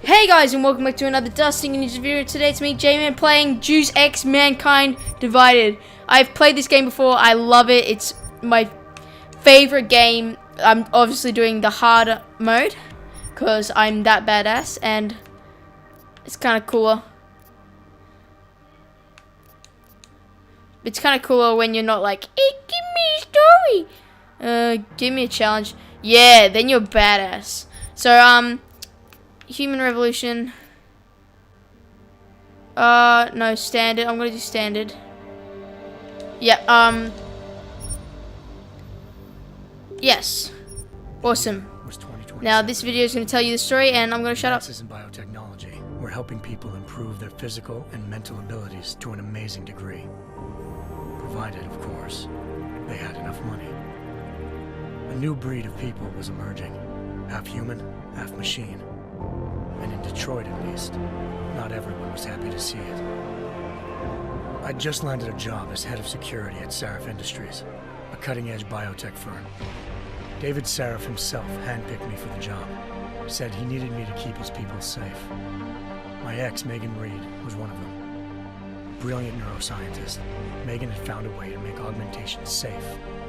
Hey guys, and welcome back to another Stinky video. Today it's me, J-Man, playing Deus Ex Mankind Divided. I've played this game before. I love it. It's my favorite game. I'm obviously doing the hard mode because I'm that badass, and it's kind of cooler. It's kind of cooler when you're not like, hey, give me a story. Give me a challenge. Yeah, then you're badass. So, Human Revolution. No, standard. I'm gonna do standard. Yeah, yes. Awesome. Now, this video is gonna tell you the story, and I'm gonna shut up. Advances in biotechnology. We're helping people improve their physical and mental abilities to an amazing degree. Provided, of course, they had enough money. A new breed of people was emerging. Half human, half machine. And in Detroit, at least, not everyone was happy to see it. I'd just landed a job as head of security at Sarif Industries, a cutting-edge biotech firm. David Sarif himself handpicked me for the job, said he needed me to keep his people safe. My ex, Megan Reed, was one of them. Brilliant neuroscientist, Megan had found a way to make augmentation safe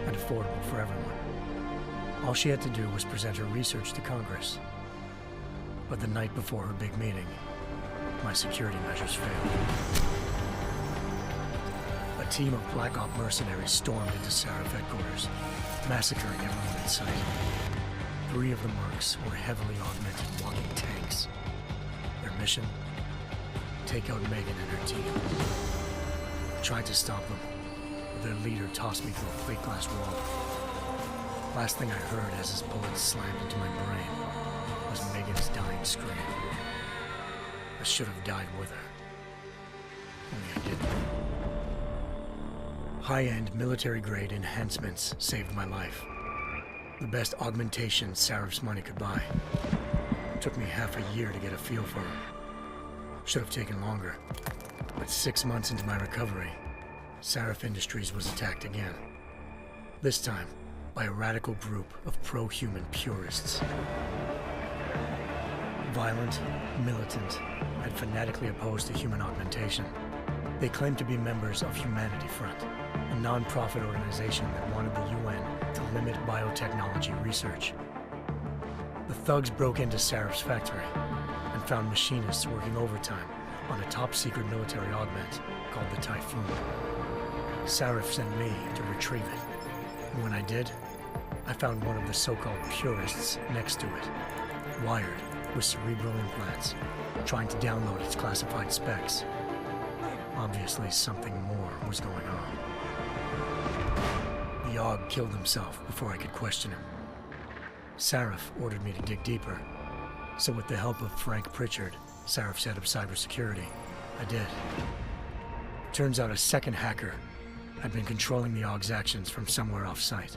and affordable for everyone. All she had to do was present her research to Congress. But the night before her big meeting, my security measures failed. A team of Black Op mercenaries stormed into Sarif headquarters, massacring everyone in sight. 3 of the mercs were heavily augmented walking tanks. Their mission? Take out Megan and her team. I tried to stop them, but their leader tossed me through a plate glass wall. Last thing I heard as his bullets slammed into my brain was Megan's dying scream. I should have died with her. Only I didn't. High-end military-grade enhancements saved my life. The best augmentation Sarif's money could buy. It took me half a year to get a feel for her. Should have taken longer. But 6 months into my recovery, Sarif Industries was attacked again. This time, by a radical group of pro-human purists. Violent, militant, and fanatically opposed to human augmentation. They claimed to be members of Humanity Front, a non-profit organization that wanted the UN to limit biotechnology research. The thugs broke into Sarif's factory and found machinists working overtime on a top-secret military augment called the Typhoon. Sarif sent me to retrieve it, and when I did, I found one of the so-called purists next to it, wired with cerebral implants, trying to download its classified specs. Obviously, something more was going on. The Aug killed himself before I could question him. Sarif ordered me to dig deeper, so with the help of Frank Pritchard, Sarif's head of cybersecurity, I did. Turns out a second hacker had been controlling the Aug's actions from somewhere off-site.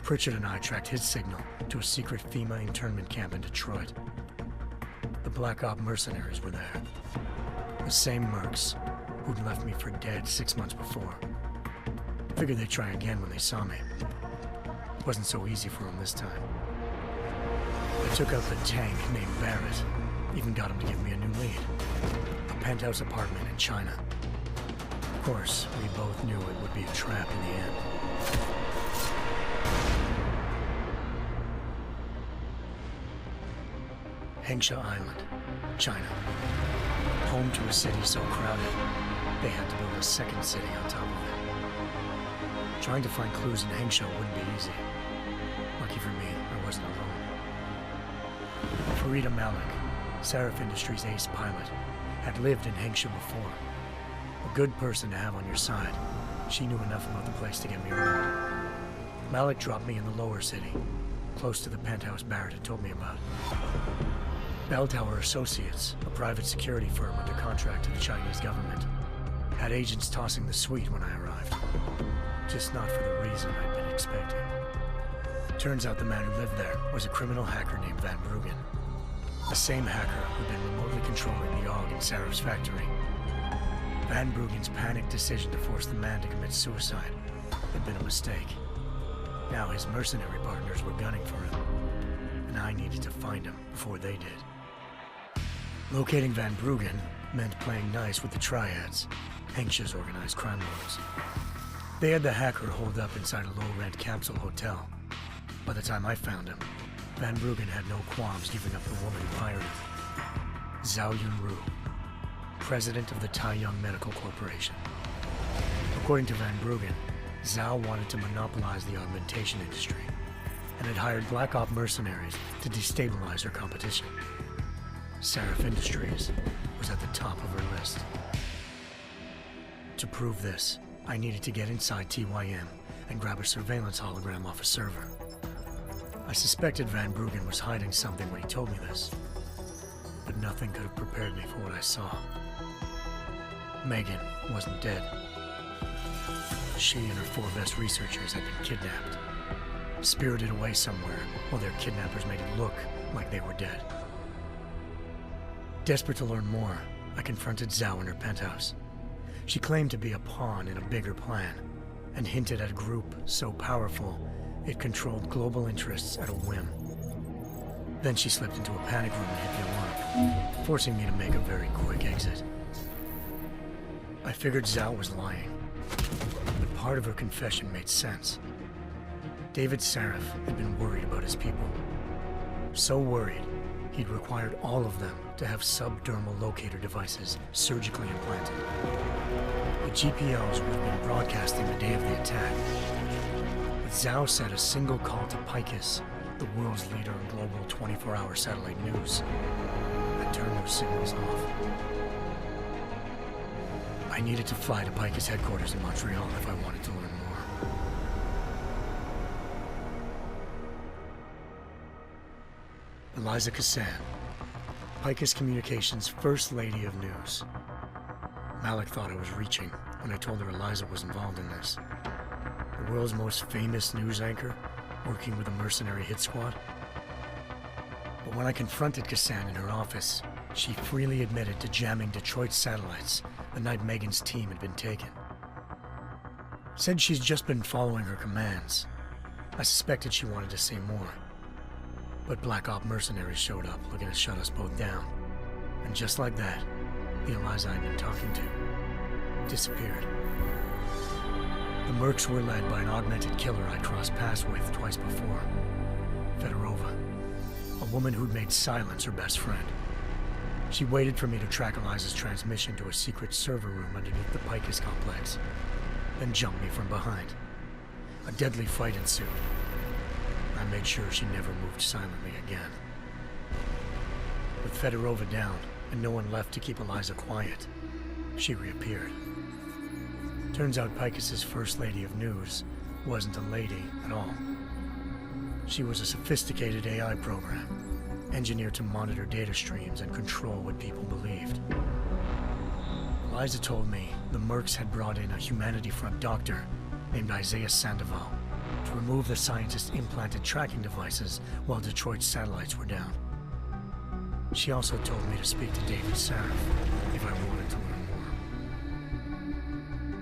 Pritchard and I tracked his signal to a secret FEMA internment camp in Detroit. The Black Op mercenaries were there. The same mercs who'd left me for dead 6 months before. Figured they'd try again when they saw me. It wasn't so easy for them this time. I took out the tank named Barrett, even got him to give me a new lead. A penthouse apartment in China. Of course, we both knew it would be a trap in the end. Hengsha Island, China. Home to a city so crowded, they had to build a second city on top of it. Trying to find clues in Hengsha wouldn't be easy. Lucky for me, I wasn't alone. Farida Malik, Sarif Industries' ace pilot, had lived in Hengsha before. A good person to have on your side. She knew enough about the place to get me around. Malik dropped me in the lower city, close to the penthouse Barrett had told me about. Bell Tower Associates, a private security firm under contract to the Chinese government, had agents tossing the suite when I arrived. Just not for the reason I'd been expecting. Turns out the man who lived there was a criminal hacker named Van Bruggen. The same hacker who'd been remotely controlling the Aug in Sarif's factory. Van Bruggen's panicked decision to force the man to commit suicide had been a mistake. Now his mercenary partners were gunning for him, and I needed to find him before they did. Locating Van Bruggen meant playing nice with the triads, anxious organized crime lords. They had the hacker holed up inside a low-rent capsule hotel. By the time I found him, Van Bruggen had no qualms giving up the woman who hired him. Zhao Yunru, president of the Taiyang Medical Corporation. According to Van Bruggen, Zhao wanted to monopolize the augmentation industry and had hired Black Op mercenaries to destabilize her competition. Seraph Industries was at the top of her list. To prove this, I needed to get inside TYM and grab a surveillance hologram off a server. I suspected Van Bruggen was hiding something when he told me this, but nothing could have prepared me for what I saw. Megan wasn't dead. She and her 4 best researchers had been kidnapped, spirited away somewhere while their kidnappers made it look like they were dead. Desperate to learn more, I confronted Zhao in her penthouse. She claimed to be a pawn in a bigger plan, and hinted at a group so powerful it controlled global interests at a whim. Then she slipped into a panic room and hit the alarm, forcing me to make a very quick exit. I figured Zhao was lying, but part of her confession made sense. David Seraph had been worried about his people. So worried, he'd required all of them to have subdermal locator devices surgically implanted. The GPLs would have been broadcasting the day of the attack. But Zhao said a single call to Picus, the world's leader in global 24-hour satellite news, had turned those signals off. I needed to fly to Picus headquarters in Montreal if I wanted to learn more. Eliza Cassan, Picus Communications' First Lady of News. Malik thought I was reaching when I told her Eliza was involved in this. The world's most famous news anchor, working with a mercenary hit squad. But when I confronted Cassan in her office, she freely admitted to jamming Detroit's satellites the night Megan's team had been taken. Said she's just been following her commands. I suspected she wanted to say more. But Black Op mercenaries showed up looking to shut us both down. And just like that, the Eliza I'd been talking to disappeared. The Mercs were led by an augmented killer I'd crossed paths with twice before, Fedorova, a woman who'd made silence her best friend. She waited for me to track Eliza's transmission to a secret server room underneath the Picus complex, then jumped me from behind. A deadly fight ensued. I made sure she never moved silently again. With Fedorova down and no one left to keep Eliza quiet, she reappeared. Turns out Picus's First Lady of News wasn't a lady at all. She was a sophisticated AI program, engineered to monitor data streams and control what people believed. Eliza told me the Mercs had brought in a Humanity Front doctor named Isaiah Sandoval to remove the scientist's implanted tracking devices while Detroit's satellites were down. She also told me to speak to David Seraph if I wanted to learn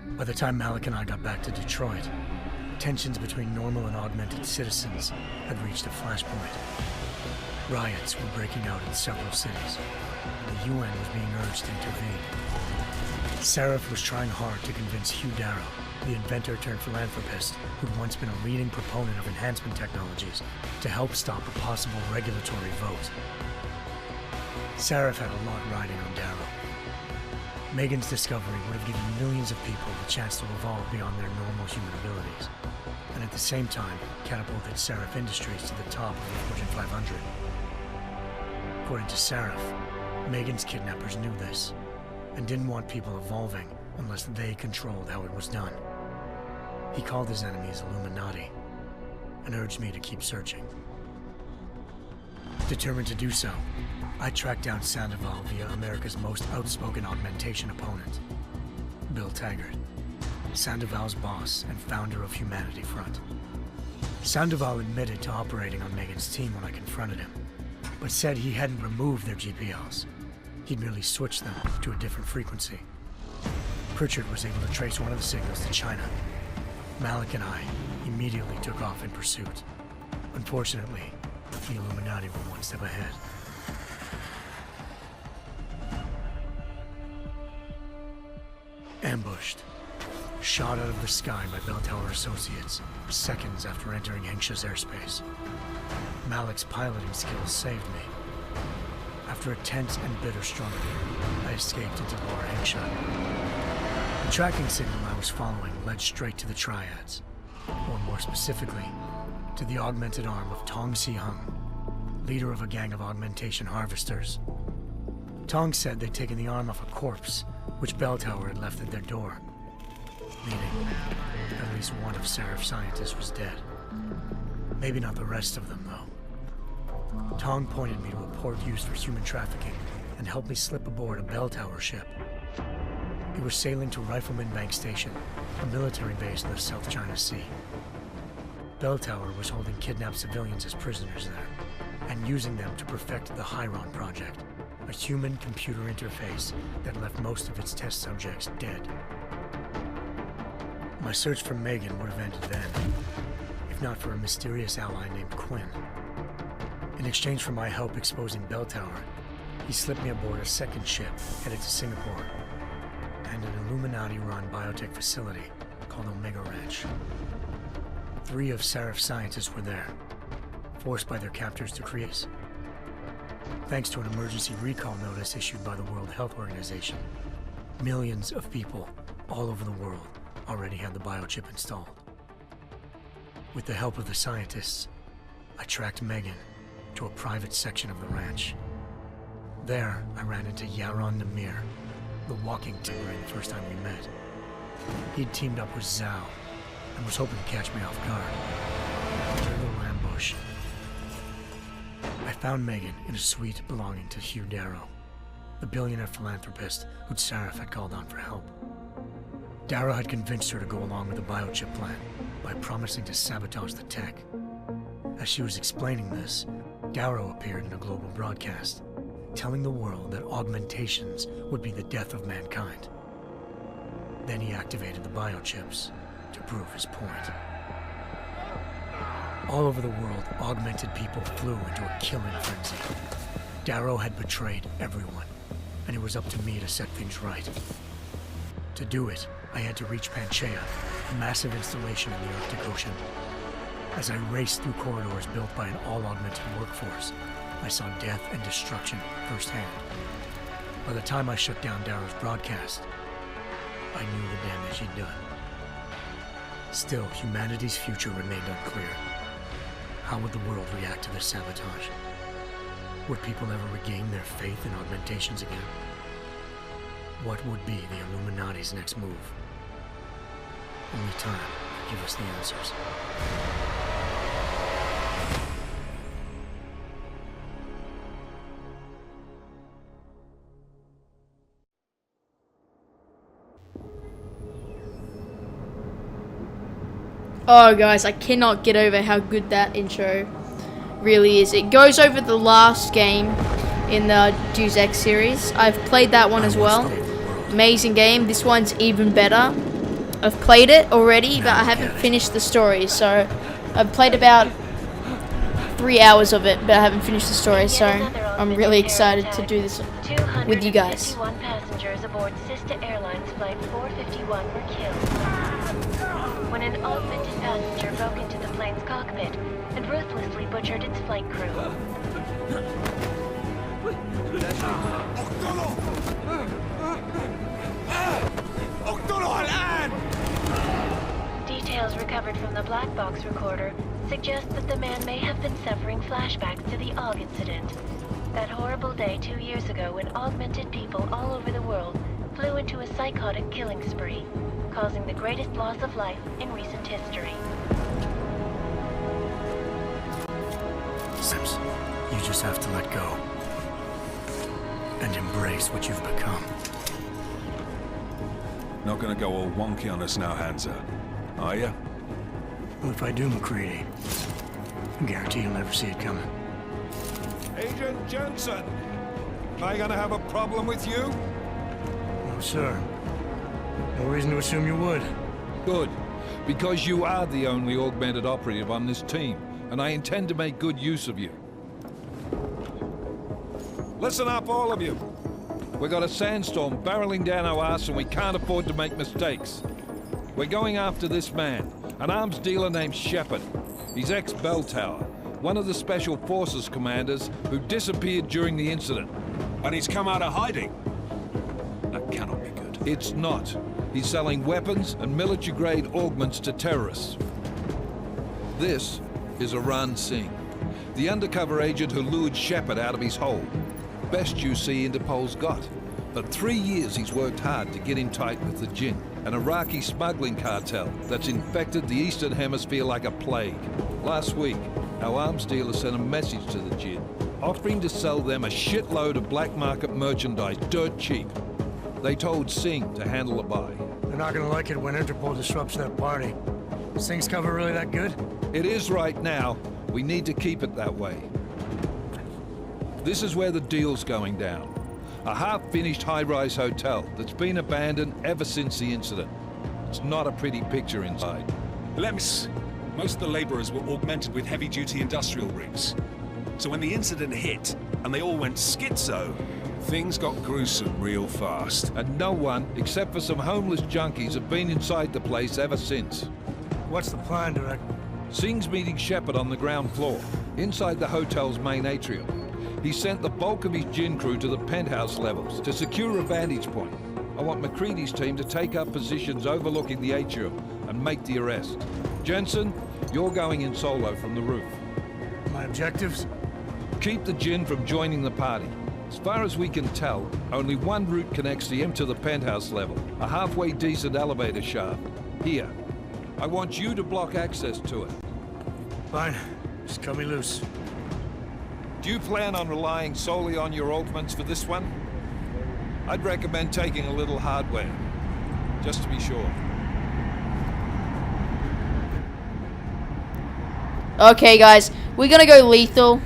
more. By the time Malik and I got back to Detroit, tensions between normal and augmented citizens had reached a flashpoint. Riots were breaking out in several cities, and the UN was being urged to intervene. Seraph was trying hard to convince Hugh Darrow, the inventor turned philanthropist who'd once been a leading proponent of enhancement technologies, to help stop a possible regulatory vote. Seraph had a lot riding on Darrow. Megan's discovery would have given millions of people the chance to evolve beyond their normal human abilities, and at the same time catapulted Seraph Industries to the top of the Fortune 500. According to Seraph, Megan's kidnappers knew this, and didn't want people evolving unless they controlled how it was done. He called his enemies Illuminati, and urged me to keep searching. Determined to do so, I tracked down Sandoval via America's most outspoken augmentation opponent, Bill Taggart, Sandoval's boss and founder of Humanity Front. Sandoval admitted to operating on Megan's team when I confronted him, but said he hadn't removed their GPLs. He'd merely switched them to a different frequency. Pritchard was able to trace one of the signals to China. Malik and I immediately took off in pursuit. Unfortunately, the Illuminati were one step ahead. Ambushed. Shot out of the sky by Bell Tower associates, seconds after entering Hengsha's airspace. Malik's piloting skills saved me. After a tense and bitter struggle, I escaped into Lower Hengsha. The tracking signal I was following led straight to the Triads, or more specifically, to the augmented arm of Tong Si-hung, leader of a gang of augmentation harvesters. Tong said they'd taken the arm off a corpse, which Bell Tower had left at their door, meaning at least one of Seraph's scientists was dead. Maybe not the rest of them, though. Tong pointed me to a port used for human trafficking and helped me slip aboard a Bell Tower ship. We were sailing to Rifleman Bank Station, a military base in the South China Sea. Bell Tower was holding kidnapped civilians as prisoners there, and using them to perfect the Hyron Project, a human-computer interface that left most of its test subjects dead. My search for Megan would have ended then, if not for a mysterious ally named Quinn. In exchange for my help exposing Bell Tower, he slipped me aboard a second ship headed to Singapore, and an Illuminati-run biotech facility called Omega Ranch. 3 of Seraph's scientists were there, forced by their captors to create. Thanks to an emergency recall notice issued by the World Health Organization, millions of people all over the world already had the biochip installed. With the help of the scientists, I tracked Megan to a private section of the ranch. There, I ran into Yaron Namir, the walking timber the first time we met. He'd teamed up with Zhao and was hoping to catch me off guard. A little ambush. I found Megan in a suite belonging to Hugh Darrow, the billionaire philanthropist who'd Seraph had called on for help. Darrow had convinced her to go along with the biochip plan by promising to sabotage the tech. As she was explaining this, Darrow appeared in a global broadcast, telling the world that augmentations would be the death of mankind. Then he activated the biochips to prove his point. All over the world, augmented people flew into a killing frenzy. Darrow had betrayed everyone, and it was up to me to set things right. To do it, I had to reach Panchaea, a massive installation in the Arctic Ocean. As I raced through corridors built by an all-augmented workforce, I saw death and destruction firsthand. By the time I shut down Darrow's broadcast, I knew the damage he'd done. Still, humanity's future remained unclear. How would the world react to this sabotage? Would people ever regain their faith in augmentations again? What would be the Illuminati's next move? Only time will give us the answers. Oh guys, I cannot get over how good that intro really is. It goes over the last game in the Deus Ex series. I've played that one as well. Amazing game. This one's even better. I've played it already, but I haven't finished the story. So I've played about 3 hours of it, but I haven't finished the story. So I'm really excited to do this with you guys. 251 passengers aboard Sister Airlines Flight 451 were killed when an augmented passenger broke into the plane's cockpit and ruthlessly butchered its flight crew. Details recovered from the black box recorder suggest that the man may have been suffering flashbacks to the AUG incident. That horrible day 2 years ago when augmented people all over the world flew into a psychotic killing spree, causing the greatest loss of life in recent history. Sims, you just have to let go. And embrace what you've become. Not gonna go all wonky on us now, Hansa, are ya? Well, if I do, McCready, I guarantee you'll never see it coming. Agent Jensen, am I gonna have a problem with you? No, sir. No reason to assume you would. Good, because you are the only augmented operative on this team, and I intend to make good use of you. Listen up, all of you. We got a sandstorm barreling down our ass and we can't afford to make mistakes. We're going after this man, an arms dealer named Shepard. He's ex-Bell Tower, one of the Special Forces commanders who disappeared during the incident. And he's come out of hiding. That cannot be good. It's not. He's selling weapons and military-grade augments to terrorists. This is Iran Singh, the undercover agent who lured Shepard out of his hole. Best you see Interpol's got. For 3 years he's worked hard to get in tight with the Jinn, an Iraqi smuggling cartel that's infected the Eastern Hemisphere like a plague. Last week, our arms dealer sent a message to the Jinn, offering to sell them a shitload of black market merchandise dirt cheap. They told Singh to handle the buy. They're not gonna like it when Interpol disrupts their party. Is Singh's cover really that good? It is right now. We need to keep it that way. This is where the deal's going down. A half-finished high-rise hotel that's been abandoned ever since the incident. It's not a pretty picture inside. Most of the laborers were augmented with heavy-duty industrial rigs. So when the incident hit, and they all went schizo, things got gruesome real fast. And no one, except for some homeless junkies, have been inside the place ever since. What's the plan, Director? Singh's meeting Shepard on the ground floor, inside the hotel's main atrium. He sent the bulk of his Jinn crew to the penthouse levels to secure a vantage point. I want McCready's team to take up positions overlooking the atrium and make the arrest. Jensen, you're going in solo from the roof. My objectives? Keep the Jinn from joining the party. As far as we can tell, only one route connects the to the penthouse level, a halfway decent elevator shaft. Here. I want you to block access to it. Fine. Just cut me loose. Do you plan on relying solely on your augments for this one? I'd recommend taking a little hardware, just to be sure. Okay, guys, we're gonna go lethal.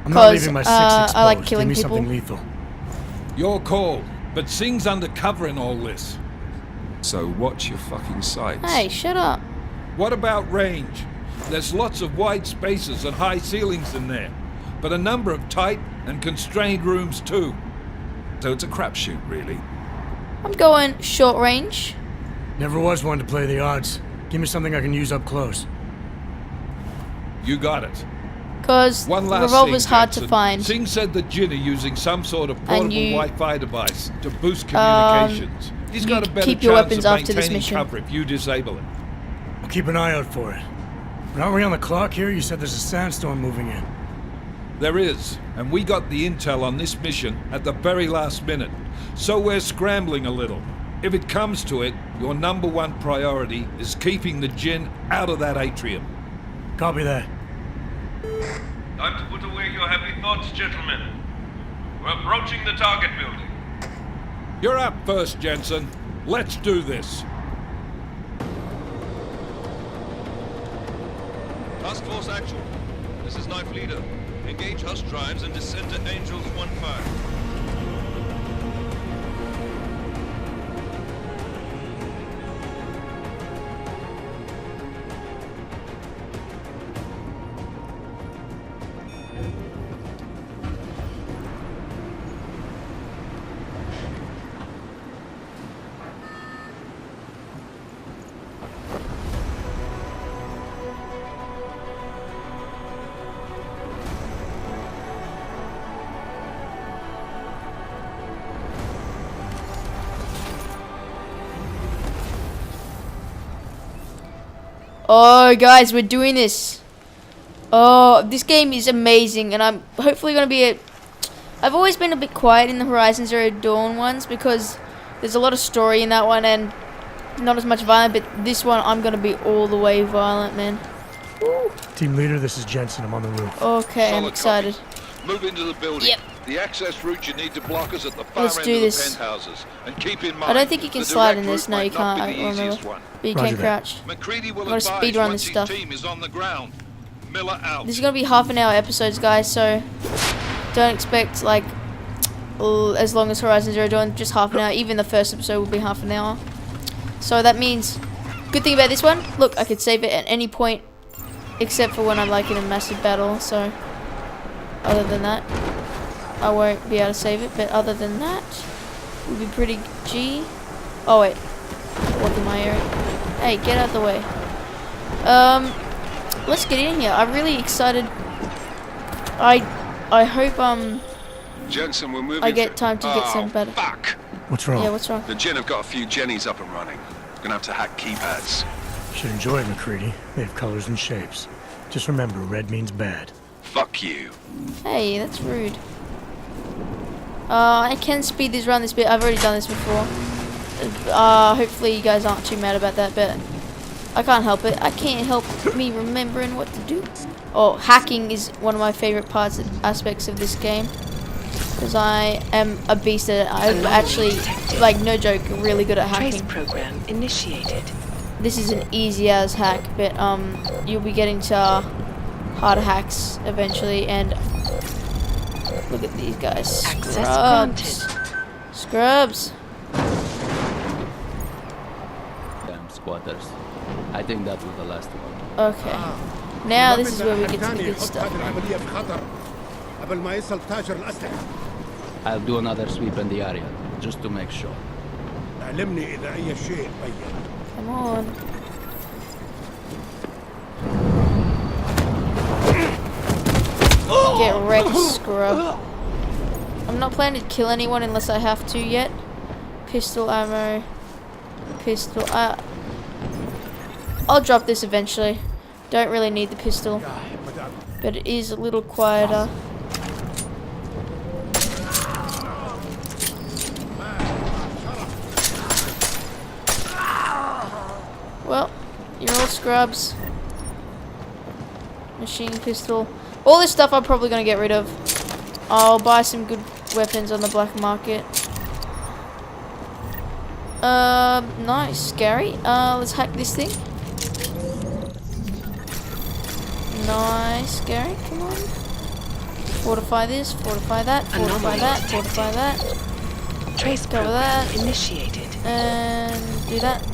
I'm not leaving my six exposed. I like killing Give me people. something lethal. Your call, but Singh's undercover in all this. So watch your fucking sights. Hey, shut up. What about range? There's lots of wide spaces and high ceilings in there, but a number of tight and constrained rooms too. So it's a crapshoot, really. I'm going short range. Never was one to play the odds. Give me something I can use up close. You got it. Because the One last revolver's thing, hard Jensen. to find. Singh said the Jinn are using some sort of portable you- Wi-Fi device to boost communications. He's got a better keep your chance weapons of after this maintaining mission. cover if you disable it. I'll keep an eye out for it. But aren't we on the clock here? You said there's a sandstorm moving in. There is, and we got the intel on this mission at the very last minute, so we're scrambling a little. If it comes to it, your number one priority is keeping the Jinn out of that atrium. Copy that. Time to put away your happy thoughts, gentlemen. We're approaching the target building. You're up first, Jensen. Let's do this. Task Force Actual. This is Knife Leader. Engage Hush drives and descend to Angels 1-5. Oh, guys, we're doing this. Oh, this game is amazing, and I'm hopefully going to be I've always been a bit quiet in the Horizon Zero Dawn ones because there's a lot of story in that one and not as much violent, but this one I'm going to be all the way violent, man. Woo. Team leader, this is Jensen. I'm on the roof. Okay, I'm Solid excited. copy. Move into the building. Yep. The access route you need to block is at the far Let's end do of this. the penthouses. And keep in mind, I don't think you can the slide direct in this. route No, you might not can't. be I the remember. easiest one. But you Roger can that. crouch. McCready will I'm gonna advise speed run once this his stuff. team is on the ground. Miller out. This is going to be half-an-hour episodes, guys, so don't expect, like, as long as Horizon Zero Dawn, just half an hour. Even the first episode will be half an hour. So that means, good thing about this one, look, I could save it at any point, except for when I'm, like, in a massive battle, so, other than that. I won't be able to save it, but other than that, we'll be pretty G. Oh wait, walk in my area. Hey, get out of the way. Let's get in here. I'm really excited. I hope Jensen, we're moving. I get time to get some better. Fuck! What's wrong? Yeah, what's wrong? The Jinn have got a few Jennies up and running. Gonna have to hack keypads. Should enjoy it, McCready. They have colors and shapes. Just remember, red means bad. Fuck you. Hey, that's rude. I can speed this run this bit. I've already done this before. Hopefully you guys aren't too mad about that, but I can't help it. I can't help me remembering what to do. Oh, hacking is one of my favorite aspects of this game. Because I am a beast at it. I'm actually, like, no joke, really good at hacking. Trace program initiated. This is an easy as hack, but you'll be getting to harder hacks eventually. And look at these guys. Access Scrubs. granted. Scrubs. Damn squatters. I think that was the last one. Okay. Now this is where we get to the good stuff. I'll do another sweep in the area, just to make sure. Come on. Get wrecked, scrub. I'm not planning to kill anyone unless I have to yet. Pistol ammo. Pistol. I'll drop this eventually. Don't really need the pistol. But it is a little quieter. Well, you're all scrubs. Machine pistol. All this stuff I'm probably going to get rid of. I'll buy some good weapons on the black market. Nice. Scary. Let's hack this thing. Nice. Scary. Come on. Fortify this. Fortify that. Fortify that. Fortify that. Trace Cover program that. initiated. And do that.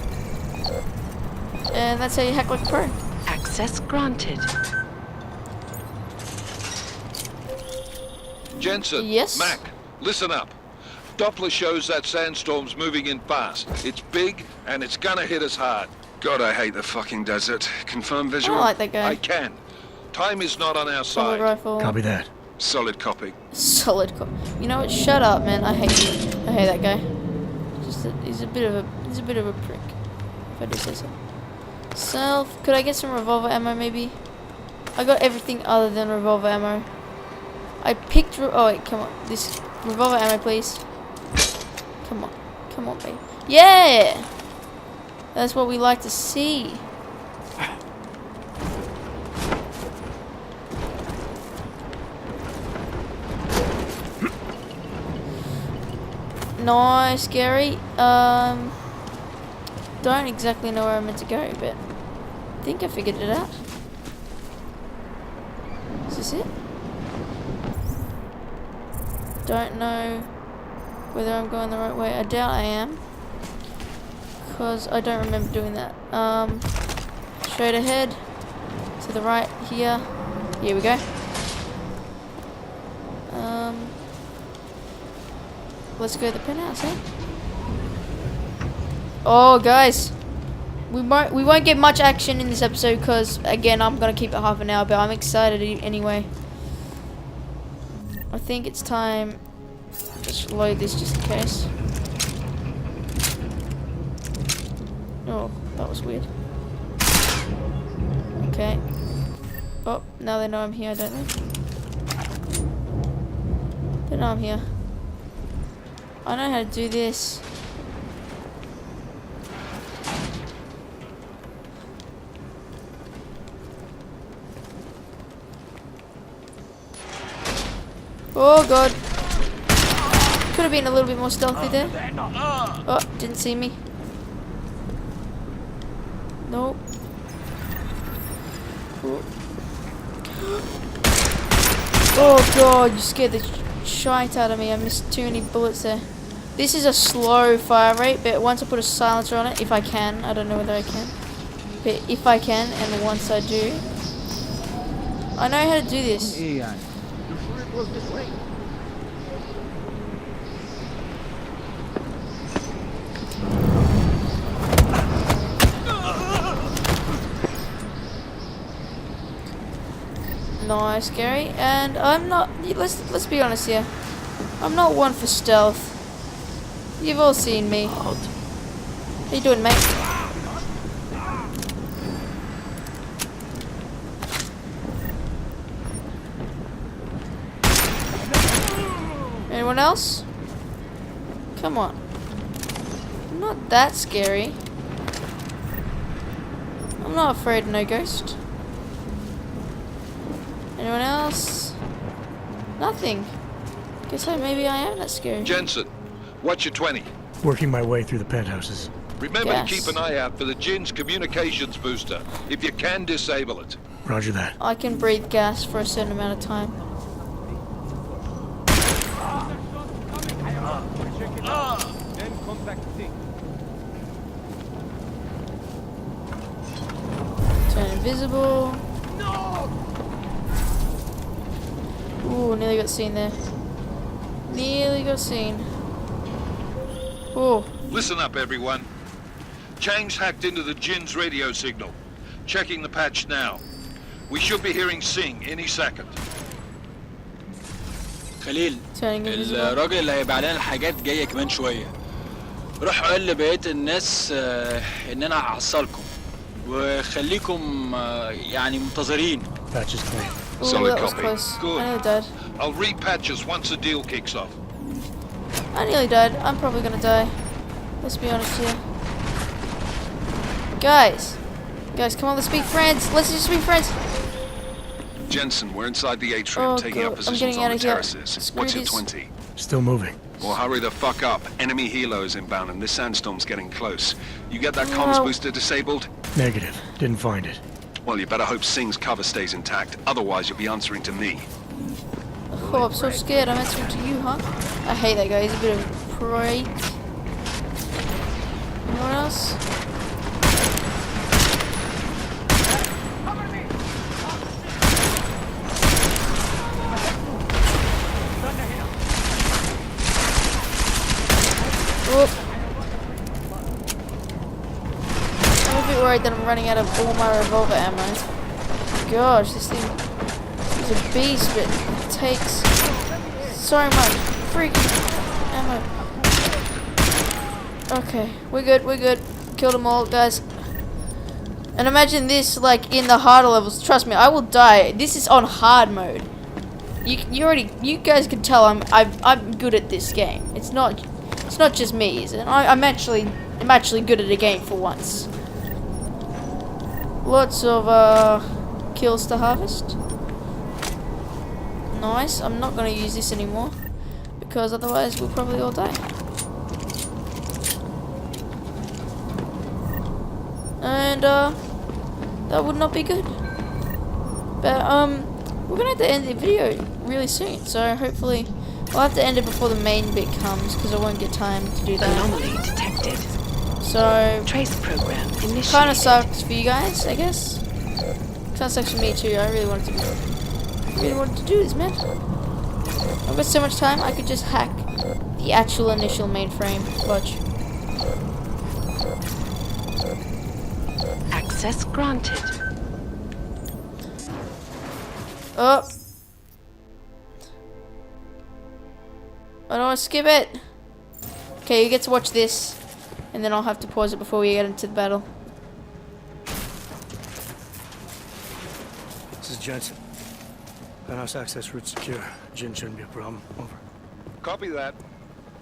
And that's how you hack like a pro. Access granted. Jensen, Yes? Mac, listen up. Doppler shows that sandstorm's moving in fast. It's big, and it's gonna hit us hard. God, I hate the fucking desert. Confirm I visual? like that guy. I can. Time is not on our Solid side. rifle. Copy that. Solid copy. Solid. You know what? Shut up, man. I hate you. I hate that guy. He's a bit of a prick. If I do say so. Self. Could I get some revolver ammo, maybe? I got everything other than revolver ammo. I picked. Oh wait, come on. This revolver ammo, please. Come on, come on, babe. Yeah, that's what we like to see. Nice, Gary. Don't exactly know where I'm meant to go, but I think I figured it out. Is this it? Don't know whether I'm going the right way. I doubt I am, because I don't remember doing that. Straight ahead, to the right here. Here we go. Let's go to the penthouse, eh? Oh, guys, we won't get much action in this episode because, again, I'm gonna keep it half an hour. But I'm excited anyway. I think it's time. Just load this just in case. Oh, that was weird. Okay. Oh, now they know I'm here, don't they? They know I'm here. I know how to do this. Oh god. Could have been a little bit more stealthy there. Oh, didn't see me. Nope. Oh god, you scared the shite out of me. I missed too many bullets there. This is a slow fire rate, but once I put a silencer on it, if I can, I don't know whether I can, but if I can, and once I do, I know how to do this. Nice, Gary. And I'm not. Let's be honest here. I'm not one for stealth. You've all seen me. How you doing, mate? Anyone else? Come on. I'm not that scary. I'm not afraid of no ghost. Anyone else? Nothing. Guess maybe I am that scary. Jensen, what's your 20? Working my way through the penthouses. Remember Yes. to keep an eye out for the Jin's communications booster. If you can, disable it. Roger that. I can breathe gas for a certain amount of time. Turn invisible. Ooh, nearly got seen there. Nearly got seen. Ooh. Listen up, everyone. Chang's hacked into the Jin's radio signal. Checking the patch now. We should be hearing Sing any second. خليل Turning invisible. الراجل اللي هيبيع لنا الحاجات جاي كمان شويه. روح قول لبقيه الناس ان انا هحصلكم وخليكم يعني منتظرين. Patch is clean. Ooh, Solid that was copy. close. Good. I nearly died. I'll repatch us once the deal kicks off. I nearly died. I'm probably gonna die. Let's be honest here. Guys, come on, let's be friends. Let's just be friends. Jensen, we're inside the atrium, Oh, taking God. up I'm positions getting on out the of here. terraces. Screw What's your this. 20? Still moving. Well, hurry the fuck up. Enemy helo is inbound and this sandstorm's getting close. You get that comms No. booster disabled? Negative. Didn't find it. Well, you better hope Sing's cover stays intact. Otherwise, you'll be answering to me. Oh, I'm so scared. I'm answering to you, huh? I hate that guy. He's a bit of a prick. Anyone else? Whoop. I'm a bit worried that I'm running out of all my revolver ammo. Gosh, this thing is a beast, but it takes so much freaking ammo. Okay, we're good. Killed them all, guys. And imagine this, like, in the harder levels. Trust me, I will die. This is on hard mode. You guys can tell I'm good at this game. It's not just me, is it? I'm actually good at a game for once. Lots of kills to harvest. Nice. I'm not gonna use this anymore because otherwise we'll probably all die. And that would not be good. But we're gonna have to end the video really soon. So hopefully I'll have to end it before the main bit comes because I won't get time to do that. Anomaly detected. So Trace program initiated. kind of sucks for you guys, I guess. Kind of sucks for me too. I really wanted to do this, man. I've got so much time. I could just hack the actual initial mainframe. Watch. Access granted. Oh. I don't want to skip it. Okay, you get to watch this, and then I'll have to pause it before we get into the battle. This is Jensen. Penthouse access route secure. Jin shouldn't be a problem. Over. Copy that.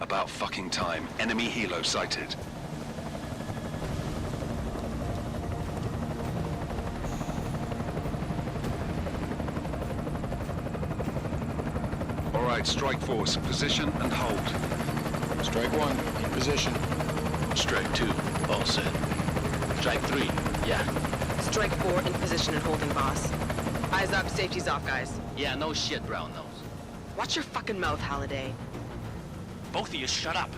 About fucking time. Enemy helo sighted. All right, strike force. Position and hold. Strike 1, in position. Strike 2, all set. Strike 3, yeah. Strike 4 in position and holding, boss. Eyes up, safety's off, guys. Yeah, no shit, brown nose. Watch your fucking mouth, Halliday. Both of you shut up.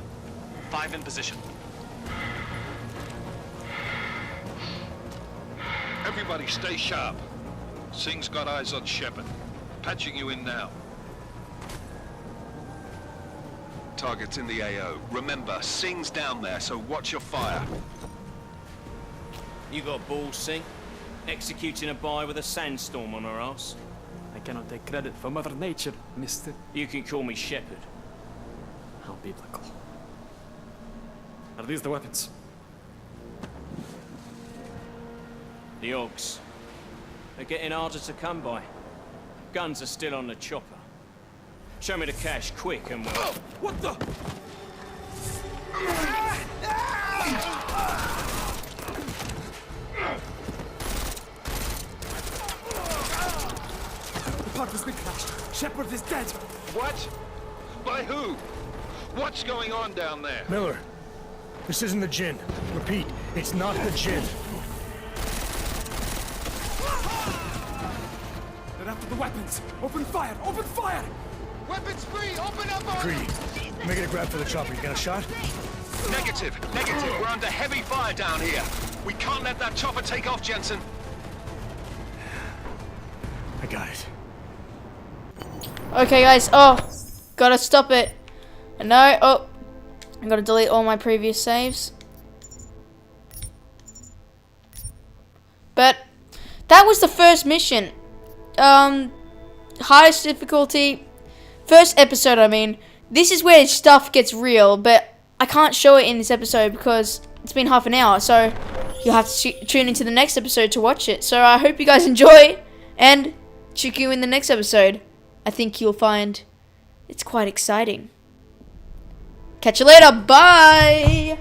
5 in position. Everybody stay sharp. Sing's got eyes on Shepard. Patching you in now. Target's in the AO. Remember, Sing's down there, so watch your fire. You got balls, Sing? Executing a buy with a sandstorm on our ass? I cannot take credit for Mother Nature, mister. You can call me Shepherd. How biblical. Are these the weapons? The Augs. They're getting harder to come by. Guns are still on the chopper. Show me the cash, quick, and we'll... What the? The park has been crashed. Shepard is dead. What? By who? What's going on down there? Miller, this isn't the Jinn. Repeat, it's not the Jinn. They're after the weapons. Open fire! Open fire! Weapons free! Open up! Greedy, make it a grab for the chopper. You got a shot? Negative. We're under heavy fire down here. We can't let that chopper take off, Jensen. I got it. Okay, guys. Oh, gotta stop it. No. Oh, I gotta delete all my previous saves. But that was the first mission. Highest difficulty. First episode, I mean. This is where stuff gets real, but I can't show it in this episode because it's been half an hour, so you'll have to tune into the next episode to watch it. So I hope you guys enjoy, and check you in the next episode. I think you'll find it's quite exciting. Catch you later. Bye!